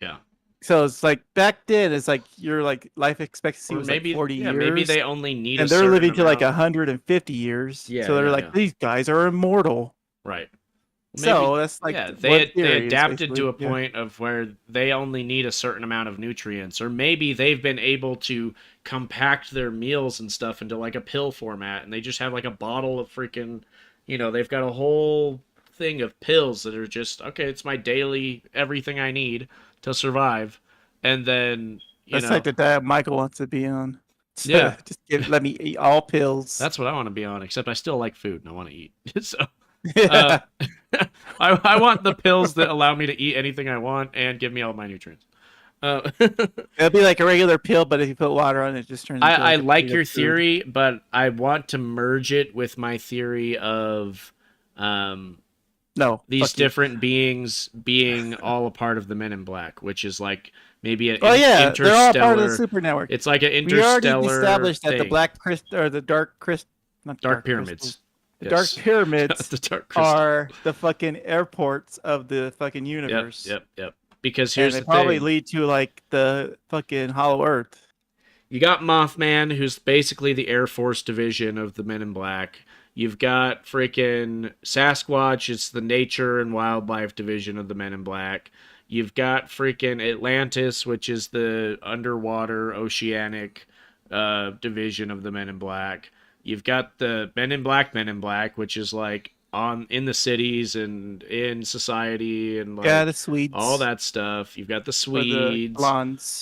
Yeah. So it's like back then, it's like your like life expectancy was maybe, like 40 years. Maybe they only need and they're living to like 150 years. Yeah, so they're like, these guys are immortal. Right. Maybe, so that's like they adapted to a point of where they only need a certain amount of nutrients, or maybe they've been able to compact their meals and stuff into like a pill format, and they just have like a bottle of freaking, they've got a whole thing of pills that are just it's my daily everything I need to survive. And then that's like the diet Michael wants to be on. Yeah. Just let me eat all pills. That's what I want to be on, except I still like food and I want to eat. So yeah. I want the pills that allow me to eat anything I want and give me all my nutrients. It'll be like a regular pill, but if you put water on it, just turns into I like your theory, but I want to merge it with my theory of these different beings being all a part of the Men in Black, which is like maybe an interstellar. They're all part of the super network. It's like an interstellar. We already established that the dark pyramids. The dark pyramids are the fucking airports of the fucking universe. Yep. Because here's the thing. Probably lead to like the fucking Hollow Earth. You got Mothman, who's basically the Air Force division of the Men in Black. You've got freaking Sasquatch, it's the nature and wildlife division of the Men in Black. You've got freaking Atlantis, which is the underwater oceanic division of the Men in Black. You've got the Men in Black, which is like in the cities and in society and like the Swedes, all that stuff. You've got the Swedes,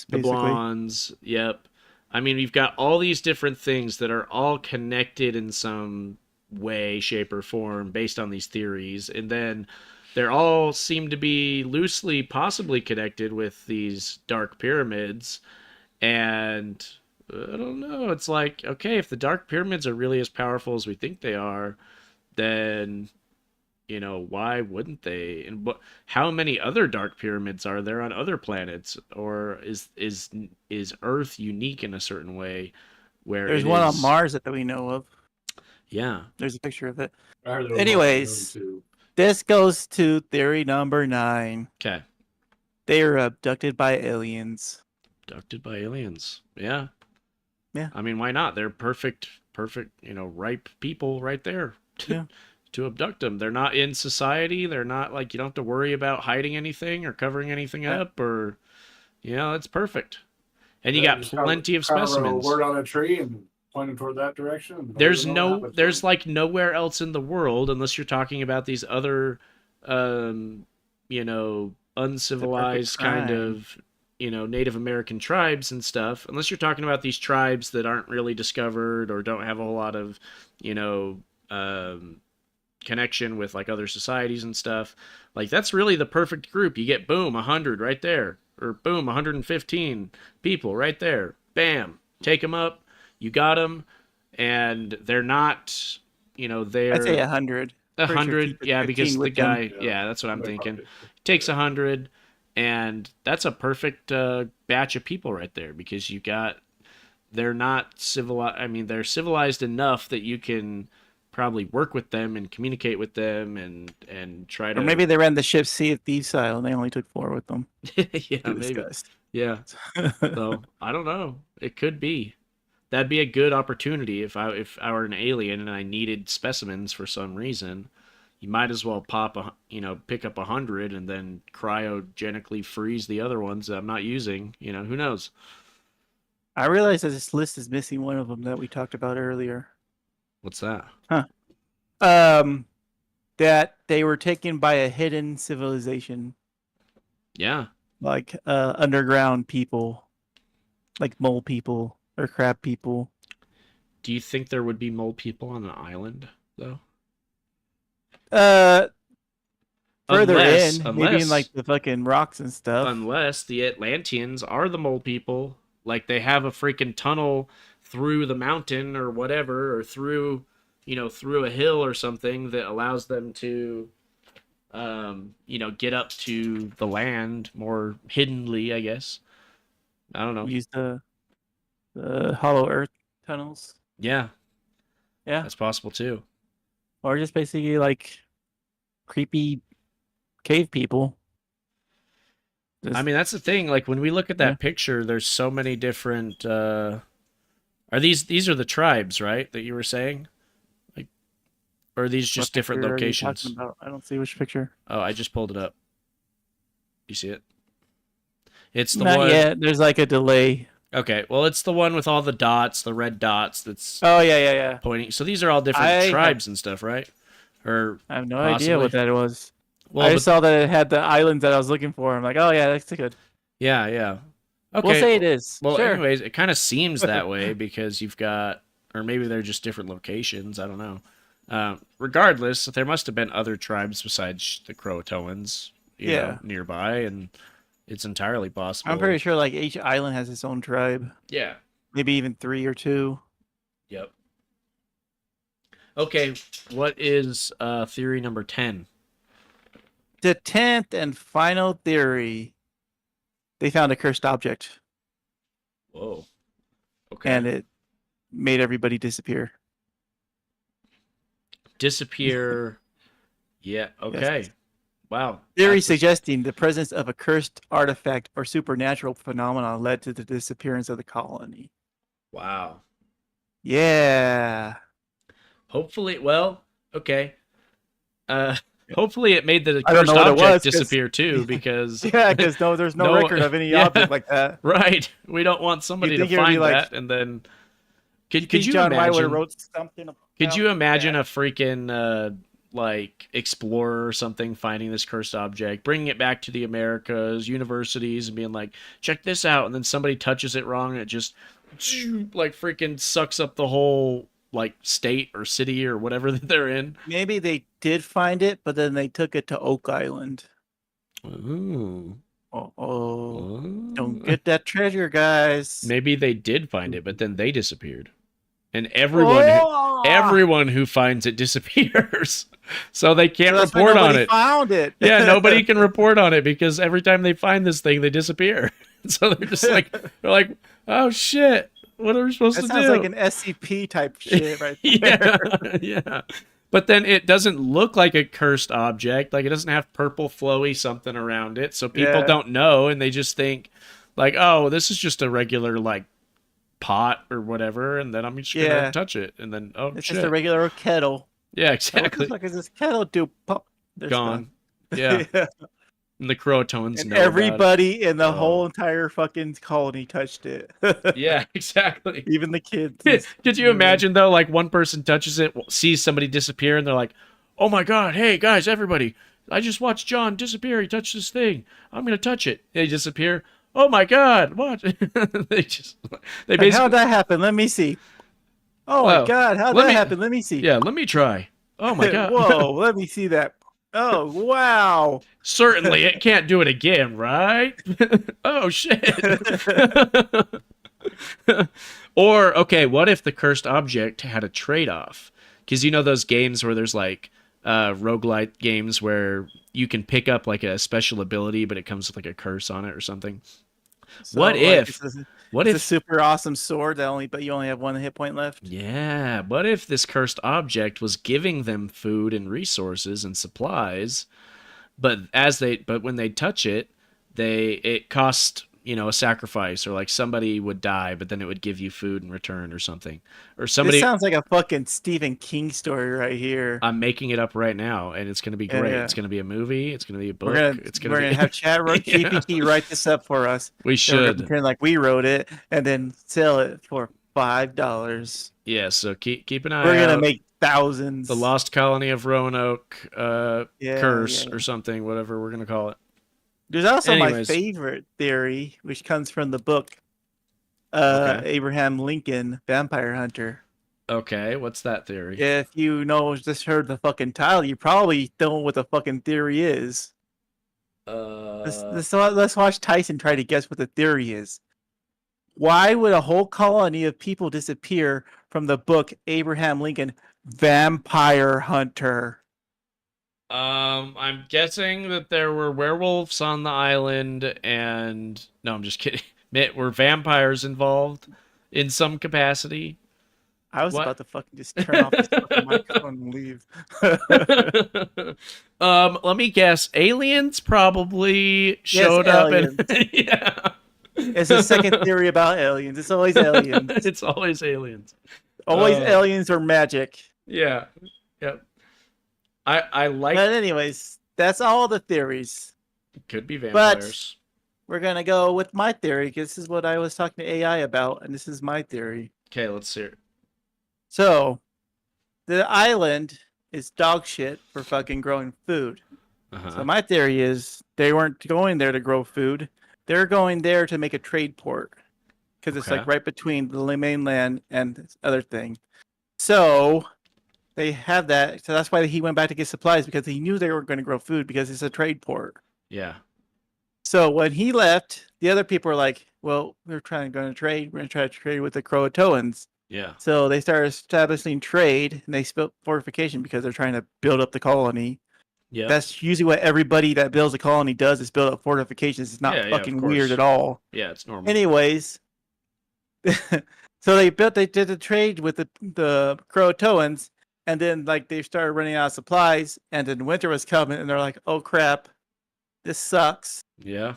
the blondes. Yep. I mean, you've got all these different things that are all connected in some way, shape, or form based on these theories, and then they all seem to be loosely possibly connected with these dark pyramids. And I don't know, it's like, okay, if the dark pyramids are really as powerful as we think they are, then You know, why wouldn't they? And how many other dark pyramids are there on other planets? Or is Earth unique in a certain way where There's it one on is? Mars that we know of. Yeah. There's a picture of it. I heard there was one on the moon, Anyways, too. this goes to theory number 9. Okay. They were abducted by aliens. Abducted by aliens. Yeah. Yeah. I mean, why not? They're perfect, ripe people right there Yeah. to abduct them. They're not in society. They're not like, you don't have to worry about hiding anything or covering anything up or, it's perfect. And you got Just plenty of carve specimens. a word on a tree and point them toward that direction. And There's nobody knows what happens to there's them. like nowhere else in the world, unless you're talking about these other, uncivilized kind crime. of, Native American tribes and stuff. Unless you're talking about these tribes that aren't really discovered or don't have a whole lot of, connection with like other societies and stuff. Like that's really the perfect group. You get boom 100 right there, or boom 115 people right there. Bam, take them up. You got them, and they're not, they're I'd say 100. a Pretty sure hundred, keep it yeah, 15 because the with them. guy, yeah, that's what I'm Somebody thinking. probably- Takes 100, and that's a perfect batch of people right there because they're not civilized. I mean, they're civilized enough that you can probably work with them and communicate with them and try to. Or maybe they ran the ship Sea of Thieves style and they only took 4 with them. Yeah, To maybe. discuss. Yeah. So I don't know. It could be. That'd be a good opportunity if I were an alien and I needed specimens for some reason. You might as well pick up 100 and then cryogenically freeze the other ones that I'm not using. Who knows? I realize that this list is missing one of them that we talked about earlier. What's that? That they were taken by a hidden civilization, Yeah. like underground people, like mole people or crab people. Do you think there would be mole people on an island though? Further Unless- in, maybe in unless- like the fucking rocks and stuff. Unless the Atlanteans are the mole people, like they have a freaking tunnel through the mountain or whatever, or through a hill or something that allows them to get up to the land more hiddenly, I guess. I don't know. Use the hollow earth tunnels. Yeah, Yeah. that's possible too. Or just basically like creepy cave people. I mean, that's the thing. Like when we look at that Yeah. picture, there's so many different. Are these are the tribes, right? That you were saying, like, or are these just What different picture are you locations? talking about? I don't see which picture. Oh, I just pulled it up. You see it? It's the Not one. yet. There's like a delay. Okay, well, it's the one with all the dots, the red dots. That's Oh yeah. pointing. So these are all different I have- tribes and stuff, right? Or I have no idea what that was. well, I but- just saw that it had the islands that I was looking for. I'm like, oh yeah, that's good. yeah. Okay. We'll say it is. Well, sure. anyways, it kind of seems that way because you've got, or maybe they're just different locations. I don't know. Regardless, there must have been other tribes besides the Croatoans, Yeah. nearby, and it's entirely possible. I'm pretty sure like each island has its own tribe. Yeah. Maybe even 3 or 2. Yep. Okay, what is theory number 10? The 10th and final theory. They found a cursed object Whoa. Okay. and it made everybody disappear. Disappear. Yeah. Okay. Yes. Wow. Theory That's- suggesting the presence of a cursed artifact or supernatural phenomenon led to the disappearance of the colony. Wow. Yeah. Hopefully, well, okay. Hopefully it made the I don't cursed know what it object was, 'cause- disappear too, because Yeah, because there's no, No, record of any yeah. object like that. right, we don't want somebody to think it would be find like- that and then. Could Think you John White would have imagine? wrote something? Could about you imagine that? a freaking like explorer or something finding this cursed object, bringing it back to the Americas, universities, and being like, "Check this out," and then somebody touches it wrong and it just like freaking sucks up the whole like state or city or whatever that they're in. Maybe they did find it, but then they took it to Oak Island. Ooh. Oh, don't get that treasure, guys. Maybe they did find it, but then they disappeared. and everyone who finds it disappears. So they can't report on it. Found it. Yeah, nobody can report on it because every time they find this thing, they disappear. So they're just like, oh shit, what are we supposed to do? That sounds like an SCP type shit right there. Yeah. But then it doesn't look like a cursed object. Like, it doesn't have purple flowy something around it. So people don't know, and they just think like, oh, this is just a regular like pot or whatever, and then I'm just gonna touch it, and then it's just a regular kettle. Yeah, exactly. What the fuck is this kettle do? Gone. Yeah. And the Croatoans and know everybody in the whole entire fucking colony touched it. Yeah, exactly. Even the kids. Could you imagine though? Like, one person touches it, sees somebody disappear, and they're like, "Oh my god, hey guys, everybody! I just watched John disappear. He touched this thing. I'm gonna touch it." They disappear. Oh my god! What? they basically. How'd that happen? Let me see. Oh my god! How'd that happen? Let me see. Yeah, let me try. Oh my god! Whoa! Let me see that. Oh wow! Certainly, it can't do it again, right? Oh shit! Or okay, what if the cursed object had a trade-off? Because you know those games where there's like roguelite games where you can pick up like a special ability, but it comes with like a curse on it or something. So, what if it's a super awesome sword but you only have one hit point left? Yeah. What if this cursed object was giving them food and resources and supplies, but when they touch it, it cost, a sacrifice, or like somebody would die, but then it would give you food in return or something. Or somebody. This sounds like a fucking Stephen King story right here. I'm making it up right now, and it's gonna be great. Yeah. It's gonna be a movie. It's gonna be a book. We're gonna have GPT write this up for us. We should pretend like we wrote it and then sell it for $5. Yeah. So keep an eye out. We're gonna make thousands. The Lost Colony of Roanoke curse or something, whatever we're gonna call it. There's also my favorite theory, which comes from the book Abraham Lincoln, Vampire Hunter. Okay, what's that theory? If you just heard the fucking title, you probably know what the fucking theory is. Let's watch Tyson try to guess what the theory is. Why would a whole colony of people disappear from the book Abraham Lincoln, Vampire Hunter? I'm guessing that there were werewolves on the island, and no, I'm just kidding. Were vampires involved in some capacity? I was about to fucking just turn off this fucking microphone and leave. Let me guess. Aliens probably showed up, and yeah. It's the second theory about aliens. It's always aliens. It's always aliens. Always aliens or magic. Yeah. Yep. I like. But anyways, that's all the theories. Could be vampires. But we're gonna go with my theory because this is what I was talking to AI about, and this is my theory. Okay, let's hear it. So, the island is dog shit for fucking growing food. So my theory is they weren't going there to grow food. They're going there to make a trade port because it's like right between the mainland and this other thing. So they have that. So that's why he went back to get supplies, because he knew they were going to grow food because it's a trade port. Yeah. So when he left, the other people were like, well, we're going to trade. We're going to try to trade with the Croatoans. Yeah. So they started establishing trade, and they built fortification because they're trying to build up the colony. Yeah. That's usually what everybody that builds a colony does, is build up fortifications. It's not fucking weird at all. Yeah, it's normal. Anyways, so they did the trade with the Croatoans, and then like they started running out of supplies, and then winter was coming, and they're like, oh crap, this sucks. Yeah.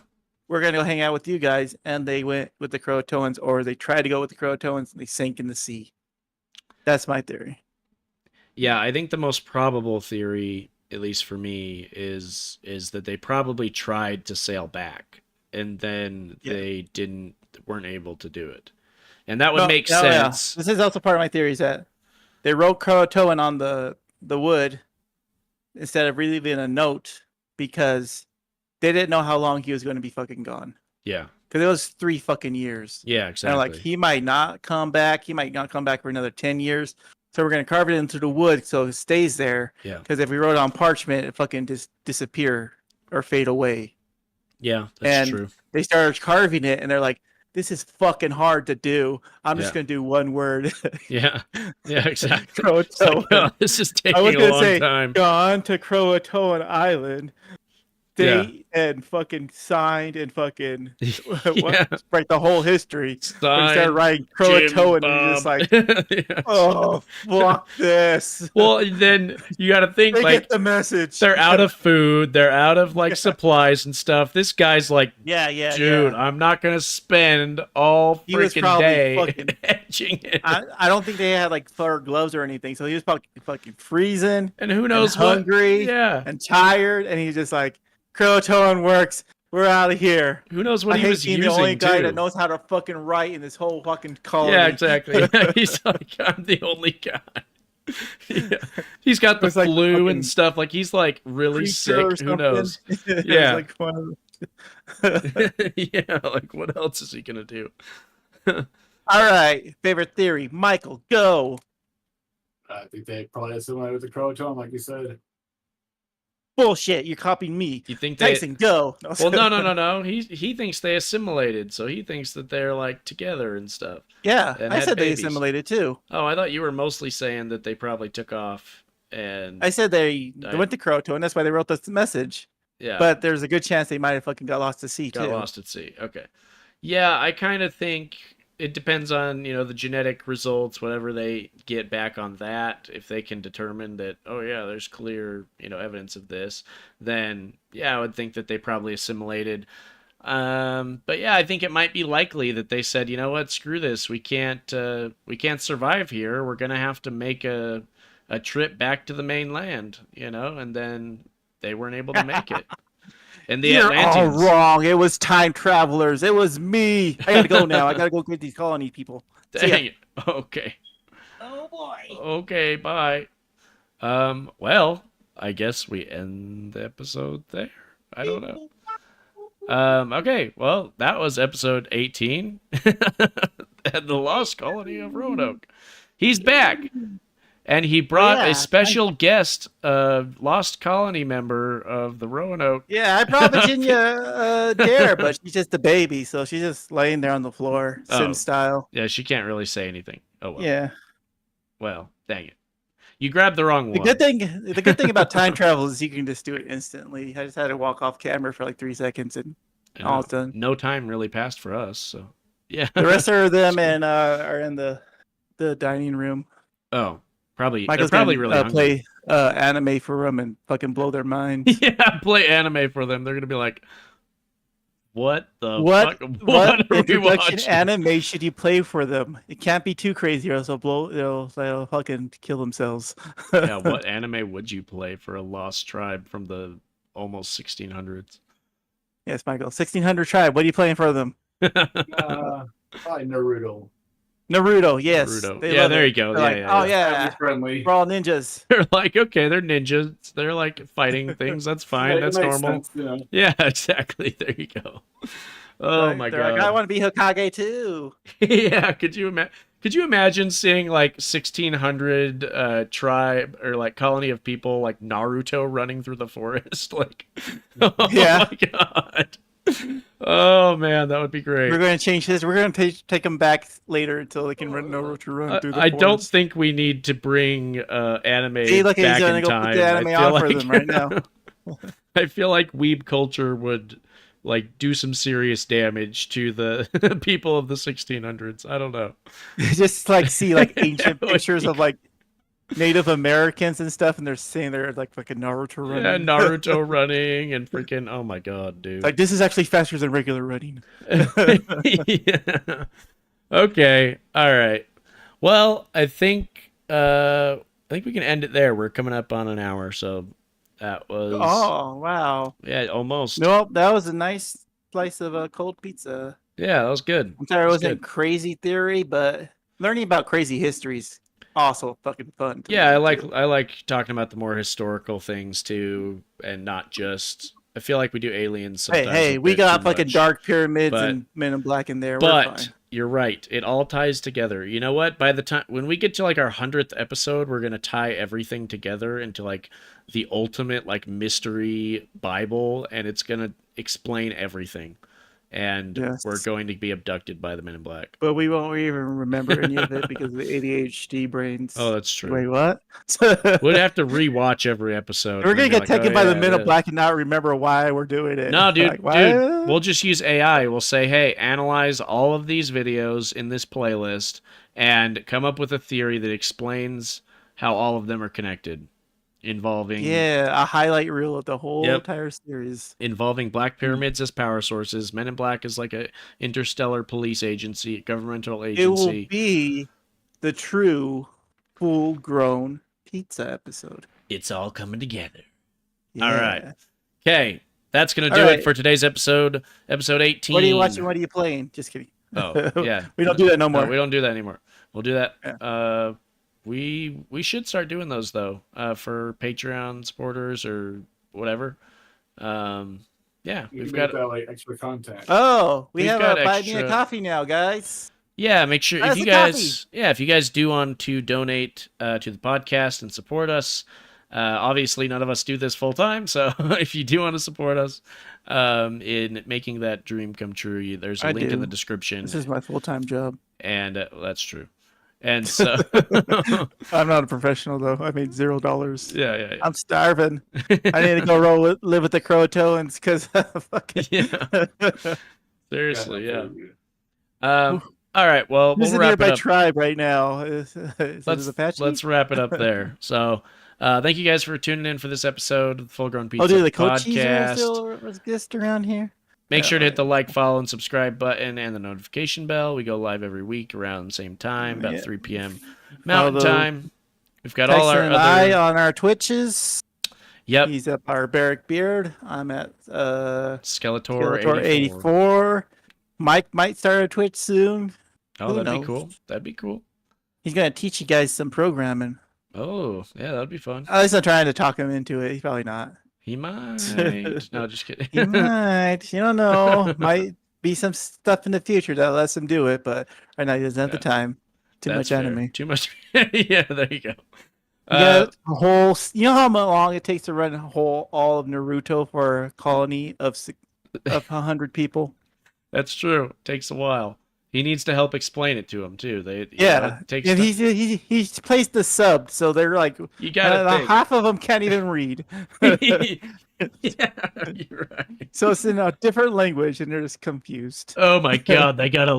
We're going to go hang out with you guys. And they went with the Croatoans, or they tried to go with the Croatoans, and they sank in the sea. That's my theory. Yeah, I think the most probable theory, at least for me, is that they probably tried to sail back, and then they weren't able to do it. And that would make sense. Yeah. This is also part of my theory, is that they wrote Croatoan on the wood instead of leaving a note, because they didn't know how long he was going to be fucking gone. Yeah. Because it was 3 fucking years. Yeah, exactly. And like, he might not come back. He might not come back for another 10 years. So we're going to carve it into the wood so it stays there. Yeah. Because if we wrote it on parchment, it fucking just disappear or fade away. Yeah, that's true. They started carving it, and they're like, this is fucking hard to do. I'm just Yeah. gonna do one word. Yeah. Yeah, exactly. Croatoan. It's like, oh, this is I was taking a gonna long say, time. gone to Croatoan Island. Yeah. Date and fucking signed and fucking Yeah. write the whole history. But he started Signed, writing Jim Croatoan and he's just Bob. like, Yeah. oh fuck this. Well, then you got to think They like get the message. they're out of food, they're out of like supplies and stuff. This guy's like, yeah, dude, yeah. I'm not gonna spend all He was freaking probably day fucking- etching it. I don't think they had like fur gloves or anything, so he was fucking freezing And who knows and hungry Yeah. and tired, and he's just like, Croatoan works. We're out of here. Who knows what I he hate was being using the only guy too. that knows how to fucking write in this whole fucking colony. Yeah, exactly. Yeah, he's like, I'm the only guy. Yeah. He's got the It's like flu fucking and stuff. Like he's like really sick. Preacher or Who something. knows? It was Yeah. like one of Yeah, like what else is he gonna do? All right, favorite theory, Michael, go. I think they probably assimilated with the Croatoan, like you said. Bullshit, you're copying me. You think they? Tyson, go. Well, no. He thinks they assimilated, so he thinks that they're like together and stuff. Yeah, And I had said they babies. assimilated too. Oh, I thought you were mostly saying that they probably took off and I said they went to Croatoan. That's why they wrote this message. yeah, But there's a good chance they might have fucking got lost at sea got too. lost at sea. Okay, yeah, I kind of think it depends on the genetic results, whatever they get back on that. If they can determine that, oh yeah, there's clear evidence of this, then yeah, I would think that they probably assimilated. But yeah, I think it might be likely that they said, you know what, screw this, we can't survive here. We're gonna have to make a trip back to the mainland, and then they weren't able to make it. And the You're all Atlanteans. wrong. It was time travelers. It was me. I gotta go now. I gotta go get these colony people. See ya. Dang it. Okay. Oh boy. Okay, bye. Well, I guess we end the episode there. I don't know. Okay, well, that was episode 18. At the Lost Colony of Roanoke. He's back. And he brought Yeah, a special guest, Lost Colony member of the Roanoke. Yeah, I brought Virginia Dare, but she's just a baby, so she's just laying there on the floor, Oh. Sim style. Yeah, she can't really say anything. Oh, well. Yeah. Well, dang it. You grabbed the wrong The one. good thing about time travel is you can just do it instantly. I just had to walk off camera for like 3 seconds and And all done. no time really passed for us, so yeah. The rest of them and are in the dining room. Oh, probably. Michael's they're probably gonna, really hungry. play anime for them and fucking blow their minds. Yeah, play anime for them. They're gonna be like, "What the What fuck? what What are we introduction watching?" anime should you play for them? It can't be too crazy, or else they'll fucking kill themselves. Yeah, what anime would you play for a lost tribe from the almost 1600s? Yes, Michael. 1600 tribe. What are you playing for them? Probably Naruto. Naruto. Yes. Naruto. They Yeah, love there it. you go. They're like, Yeah. oh yeah, Family friendly. we're all ninjas. They're like, okay, they're ninjas. They're like fighting things. That's fine. It That's makes normal. sense, you know. Yeah, exactly. There you go. Oh Like, my they're god. Like, I want to be Hokage too. Yeah, could you imagine seeing like 1600 tribe or like colony of people like Naruto running through the forest? Like, oh Yeah. my god. Oh man, that would be great. We're going to change this. We're going to take them back later until they can run Naruto run through the I forest. don't think we need to bring anime See, look, he's back going to in go time. put the anime I feel on for like- them right now. I feel like weeb culture would like do some serious damage to the people of the 1600s. I don't know. Just like see like ancient That would pictures be of like Native Americans and stuff, and they're saying they're like fucking Naruto running. Yeah, Naruto running and freaking. Oh my god, dude. Like this is actually faster than regular running. Yeah. Okay. All right. Well, I think we can end it there. We're coming up on an hour, so that was Oh wow! yeah, almost. Nope, that was a nice slice of cold pizza. Yeah, that was good. I'm sorry it That was wasn't good. crazy theory, but learning about crazy histories also fucking fun. to Yeah, listen to. I like talking about the more historical things too, and not just. I feel like we do aliens sometimes. Hey, a we bit got too fucking much. dark pyramids but- and Men in Black in there. We're But fine. you're right. It all ties together. You know what? By the time when we get to like our 100th episode, we're gonna tie everything together into like the ultimate like mystery Bible, and it's gonna explain everything. and Yes. we're going to be abducted by the Men in Black. But we won't even remember any of it because of the ADHD brains. Oh, that's true. Wait, what? We'd have to rewatch every episode. We're gonna and be get like, taken "Oh, by the yeah, Men in this." Black and not remember why we're doing it. No, dude, Like, dude, what? we'll just use AI. We'll say, hey, analyze all of these videos in this playlist and come up with a theory that explains how all of them are connected, involving Yeah, a highlight reel of the whole Yep. entire series. involving black pyramids as power sources, Men in Black as like a interstellar police agency, governmental It will agency. be the true full-grown pizza episode. It's all coming together. Yeah. All right. Okay, that's gonna All do right. it for today's episode 18. What are you watching? What are you playing? Just kidding. Oh, yeah. We don't do that no more. No, we don't do that anymore. We'll do that. Yeah. We should start doing those though, for Patreon supporters or whatever. Yeah, You we've can got make that like extra content. Oh, we We've have got a buy me a extra- coffee now, guys. yeah. Make sure How's if you the guys if you guys do want to donate to the podcast and support us. Obviously, none of us do this full time, so if you do want to support us in making that dream come true, there's a I link in do. the description. This is my full-time job. And that's true. And so, I'm not a professional though. I made $0. yeah. I'm starving. I need to go live with the Croatoans because fucking. Yeah. Seriously, yeah. Good. All right, well, Who's we'll the wrap it nearby up. tribe right now? Is it Apache? Let's wrap it up there. So, thank you guys for tuning in for this episode of the Full Grown Pizza Oh, dude, the coaches are podcast. still exist around here. Make sure to hit the Yeah. like, follow, and subscribe button and the notification bell. We go live every week around the same time, about Yeah. 3 p.m. Mountain Although time. We've got all our Tyson and I other. on our Twitches. Yep. He's at Barbaric Beard. I'm at Skeletor 84. 84. Mike might start a Twitch soon. Oh, Who that'd be knows? cool. That'd be cool. He's gonna teach you guys some programming. Oh, yeah, that'd be fun. At least I'm trying to talk him into it. He's probably not. He might. No, just kidding. He might. You don't know. Might be some stuff in the future that lets him do it, but right now he doesn't have the Yeah. time. Too That's much fair. anime. Too much. Yeah, there you go. You got a whole. You know how long it takes to run all of Naruto for a colony of 100 people? That's true. Takes a while. He needs to help explain it to him too. Yeah, it takes and time. he's placed the sub, so they're like You gotta think. half of them can't even read. Yeah, you're right. So it's in a different language, and they're just confused. Oh my god, they gotta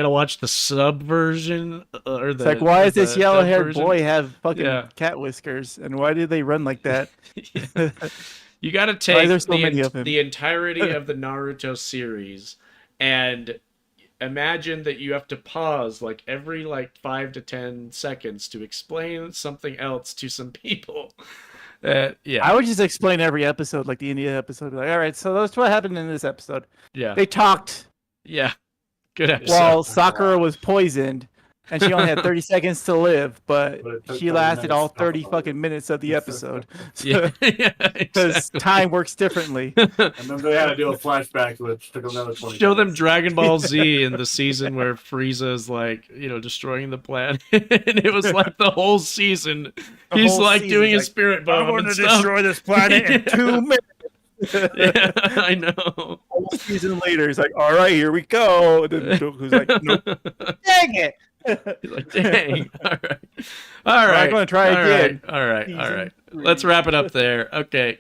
watch the sub version or the. It's like, why does this the yellow-haired dub version? boy have fucking Yeah. cat whiskers, and why do they run like that? Yeah. You gotta Why take there's so many of him? the entirety of the Naruto series and imagine that you have to pause like every 5 to 10 seconds to explain something else to some people. Yeah, I would just explain every episode, like the India episode. Like, all right, so that's what happened in this episode. yeah, They talked yeah. Good episode. while Sakura was poisoned, and she only had 30 seconds to live, but But it took she 30 lasted all minutes to 30 talk about fucking minutes of the episode. yeah, yeah, Because exactly. time works differently. And then they had to do a flashback, which took another 20 Show them minutes. Dragon Ball Z in the season where Frieza's destroying the planet, and it was like the whole season. He's whole like season's doing a like, spirit bomb and stuff. this planet in 2 minutes. Yeah, I know. Whole season later, he's like, all right, here we go. And then Goku's like, nope, dang it. He's like, dang. All right. All right. I'm gonna try All again. right. All right. All Season right. 3. Let's wrap it up there. Okay.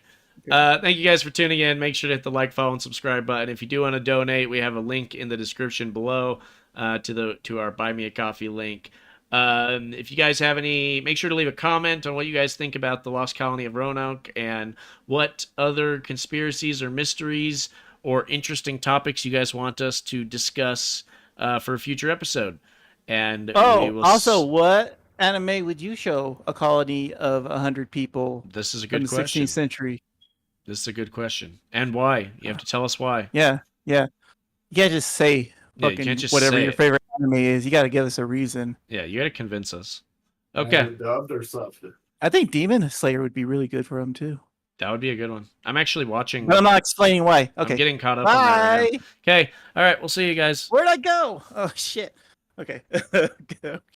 Thank you guys for tuning in. Make sure to hit the like, follow, and subscribe button. If you do want to donate, we have a link in the description below to our Buy Me a Coffee link. If you guys have any, make sure to leave a comment on what you guys think about the Lost Colony of Roanoke and what other conspiracies or mysteries or interesting topics you guys want us to discuss for a future episode. And we Oh, will also, what anime would you show a colony of 100 people this is a from good the question. 16th century? This is a good question. And why? You have to tell us why. Yeah. You can't just say Yeah, you fucking can't just whatever say your it. favorite anime is. You got to give us a reason. Yeah, you got to convince us. Okay, Either dubbed or subbed. I think Demon Slayer would be really good for him too. that would be a good one. I'm actually watching. But I'm not explaining why. I'm Okay. getting caught up on that right Bye. now. Okay, all right, we'll see you guys. Where'd I go? Oh shit. Okay.